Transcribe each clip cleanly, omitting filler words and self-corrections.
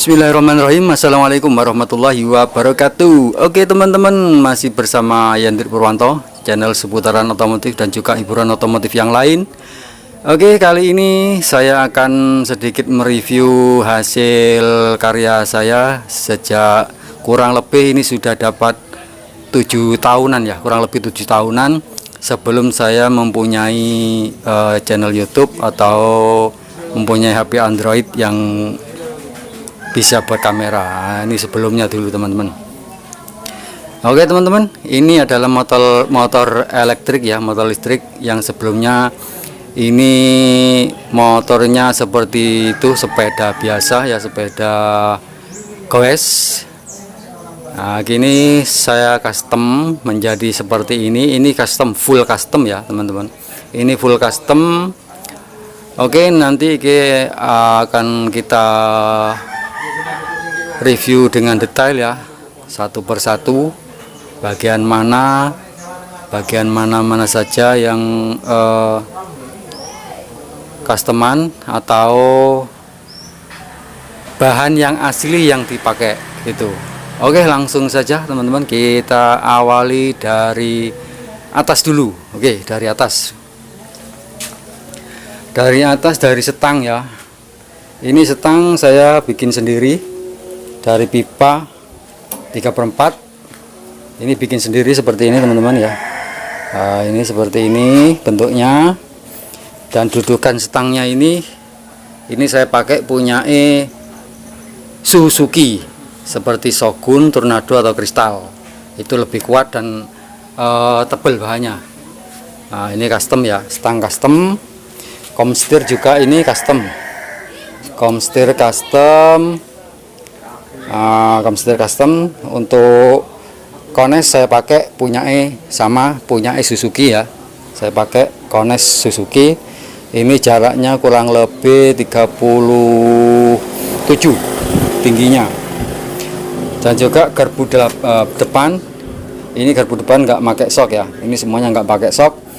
Bismillahirrahmanirrahim. Assalamualaikum warahmatullahi wabarakatuh. Oke teman-teman, masih bersama Yandri Purwanto, channel seputaran otomotif dan juga hiburan otomotif yang lain. Oke, kali ini saya akan sedikit mereview hasil karya saya sejak kurang lebih ini sudah dapat 7 tahunan ya, kurang lebih 7 tahunan sebelum saya mempunyai channel YouTube atau mempunyai HP Android yang bisa buat kamera. Ini sebelumnya dulu teman-teman. Oke teman-teman, ini adalah motor elektrik ya, motor listrik yang sebelumnya ini motornya seperti itu, sepeda biasa ya, sepeda goes. Nah, kini saya custom menjadi seperti ini. Ini custom, full custom ya teman-teman. Ini full custom. Oke, nanti akan kita review dengan detail ya, satu persatu bagian mana saja yang customan atau bahan yang asli yang dipakai itu. Oke, langsung saja teman-teman, kita awali dari atas dulu. Oke, dari atas dari setang ya. Ini setang saya bikin sendiri dari pipa 3/4. Ini bikin sendiri seperti ini teman-teman ya. Nah, ini seperti ini bentuknya, dan dudukan setangnya ini saya pakai punya Suzuki seperti Shogun, Tornado atau Kristal. Itu lebih kuat dan tebal bahannya. Nah, ini custom ya, setang custom. Komstir juga ini custom. Komstir custom untuk kones saya pakai punya Suzuki ya. Saya pakai kones Suzuki. Ini jaraknya kurang lebih 37 tingginya. Dan juga garpu depan. Ini garpu depan nggak pakai sok ya. Ini semuanya nggak pakai sok.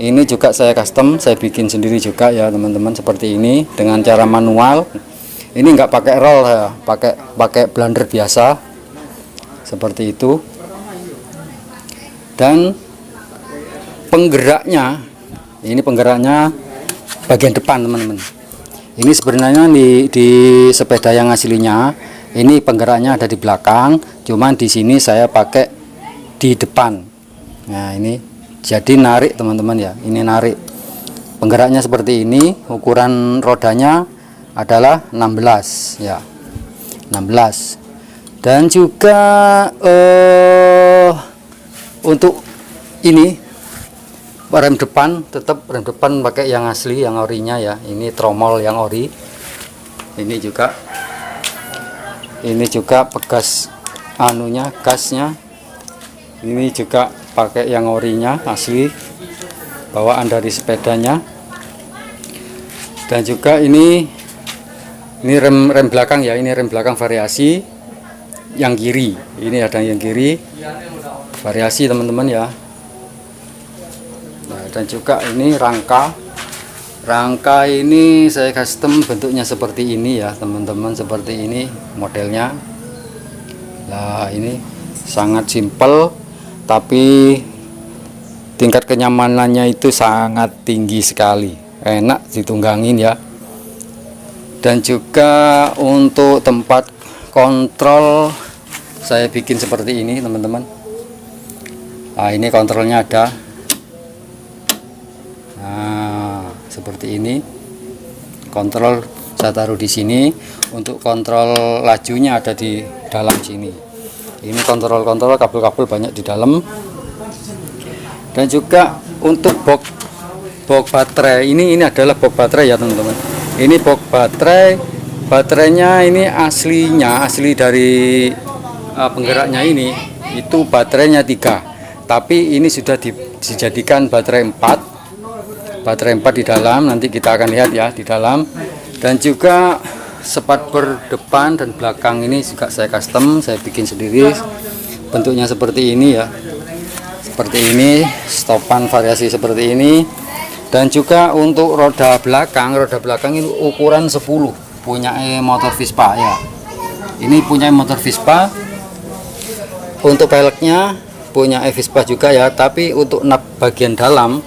Ini juga saya custom, saya bikin sendiri juga ya teman-teman, seperti ini dengan cara manual. Ini nggak pakai roll ya, pakai blender biasa seperti itu. Dan penggeraknya, ini penggeraknya bagian depan teman-teman. Ini sebenarnya di sepeda yang aslinya ini penggeraknya ada di belakang, cuman di sini saya pakai di depan. Nah, ini jadi narik teman-teman ya, ini narik. Penggeraknya seperti ini, ukuran rodanya adalah 16 ya, 16. Dan juga untuk ini rem depan, tetap rem depan pakai yang asli, yang orinya ya. Ini tromol yang ori. Ini juga pegas gasnya. Ini juga pakai yang orinya asli, bawaan dari sepedanya. Dan juga ini rem belakang ya, ini rem belakang variasi yang kiri. Ini ada yang kiri variasi teman-teman ya. Nah, dan juga ini rangka ini saya custom bentuknya seperti ini ya teman-teman, seperti ini modelnya. Nah, ini sangat simple tapi tingkat kenyamanannya itu sangat tinggi sekali, enak ditunggangin ya. Dan juga untuk tempat kontrol saya bikin seperti ini teman-teman. Nah, ini kontrolnya ada. Nah, seperti ini. Kontrol saya taruh di sini. Untuk kontrol lajunya ada di dalam sini. Ini kontrol kabel-kabel banyak di dalam. Dan juga untuk box baterai, ini adalah box baterai ya teman-teman. Ini box baterainya ini asli dari penggeraknya ini, itu baterainya 3, tapi ini sudah dijadikan baterai 4 di dalam. Nanti kita akan lihat ya di dalam. Dan juga spatbor depan dan belakang ini juga saya custom, saya bikin sendiri. Bentuknya seperti ini ya, seperti ini, stopan variasi seperti ini. Dan juga untuk roda belakang ini ukuran 10, punya motor Vespa ya. Ini punya motor Vespa. Untuk peleknya punya Vespa juga ya, tapi untuk nap bagian dalam,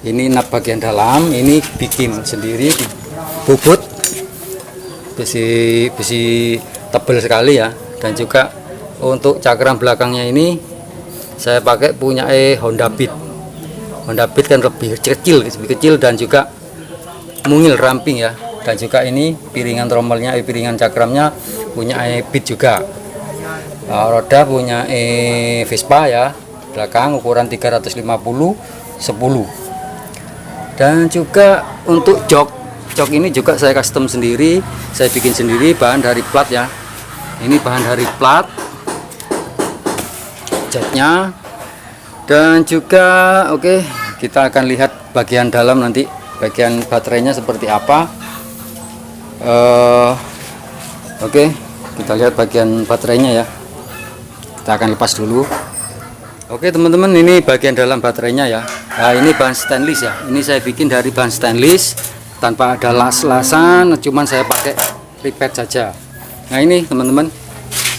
ini nap bagian dalam ini bikin sendiri di bubut, besi tebal sekali ya. Dan juga untuk cakram belakangnya ini saya pakai punya Honda Beat. Honda Beat kan lebih kecil dan juga mungil ramping ya. Dan juga ini piringan trommelnya, piringan cakramnya punya Beat juga. Roda punya Vespa ya, belakang ukuran 350 10. Dan juga untuk jok ini juga saya custom sendiri, saya bikin sendiri, bahan dari plat ya. Ini bahan dari plat joknya. Dan juga oke, kita akan lihat bagian dalam nanti, bagian baterainya seperti apa. Oke, kita lihat bagian baterainya ya. Kita akan lepas dulu. Oke teman-teman, ini bagian dalam baterainya ya. Nah, ini bahan stainless ya. Ini saya bikin dari bahan stainless tanpa ada las-lasan, cuman saya pakai ripet saja. Nah ini teman-teman,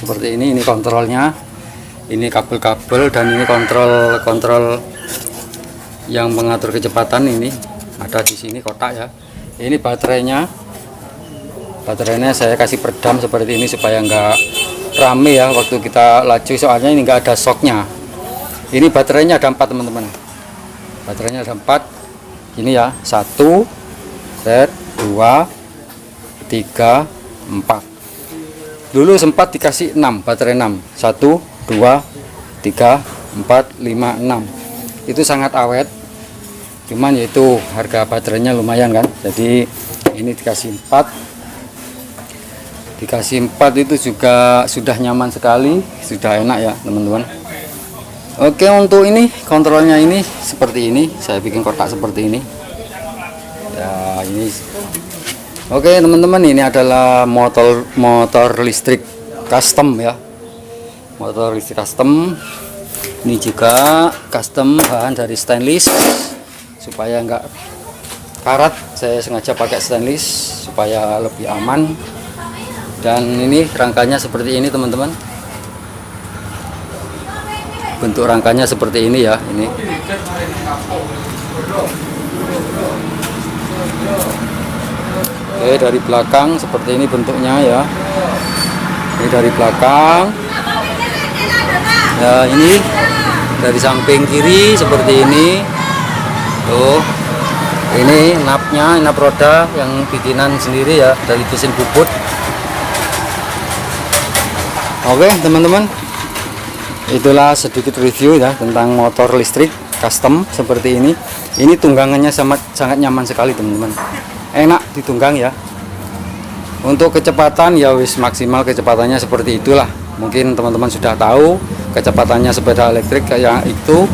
seperti ini kontrolnya. Ini kabel-kabel dan ini kontrol yang mengatur kecepatan, ini ada di sini kotak ya. Ini baterainya saya kasih peredam seperti ini supaya enggak rame ya waktu kita laju, soalnya ini enggak ada shocknya. Ini baterainya ada 4 teman-teman, baterainya ada 4 ini ya, 1 set 2 3 4. Dulu sempat dikasih 6 baterai 6, 1 2 3 4 5 6. Itu sangat awet, cuman yaitu harga baterainya lumayan kan, jadi ini dikasih 4 itu juga sudah nyaman sekali, sudah enak ya teman-teman. Oke, untuk ini kontrolnya ini seperti ini, saya bikin kotak seperti ini ya. Ini oke teman-teman, ini adalah motor listrik custom ya, motor listrik custom. Ini juga custom, bahan dari stainless supaya enggak karat, saya sengaja pakai stainless supaya lebih aman. Dan ini rangkanya seperti ini teman-teman, bentuk rangkanya seperti ini ya. Ini oke, dari belakang seperti ini bentuknya ya. Ini dari belakang ya, ini dari samping kiri seperti ini tuh. Ini napnya, nap roda yang bikinan sendiri ya, dari mesin bubut. Oke teman-teman, itulah sedikit review ya tentang motor listrik custom seperti ini. Ini tunggangannya sangat nyaman sekali teman-teman, enak ditunggang ya. Untuk kecepatan ya wis maksimal kecepatannya seperti itulah. Mungkin teman-teman sudah tahu kecepatannya sepeda elektrik kayak itu,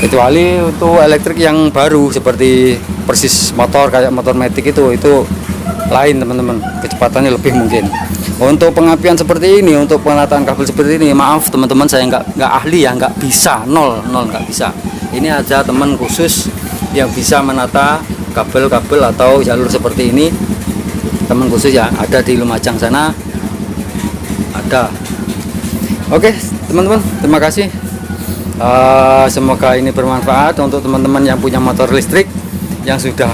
kecuali untuk elektrik yang baru seperti persis motor kayak motor matic itu lain teman-teman, kecepatannya lebih mungkin. Untuk pengapian seperti ini, untuk penataan kabel seperti ini, maaf teman-teman, saya nggak ahli ya, nggak bisa, nol nggak bisa. Ini aja teman khusus yang bisa menata kabel-kabel atau jalur seperti ini, teman khusus ya, ada di Lumajang sana ada. Oke teman-teman, terima kasih. Semoga ini bermanfaat untuk teman-teman yang punya motor listrik, yang sudah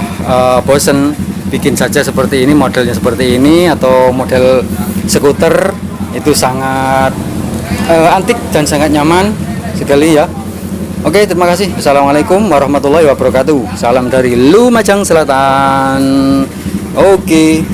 bosen bikin saja seperti ini, modelnya seperti ini, atau model skuter itu sangat antik dan sangat nyaman sekali ya. Oke, terima kasih. Assalamualaikum warahmatullahi wabarakatuh. Salam dari Lumajang Selatan. Oke.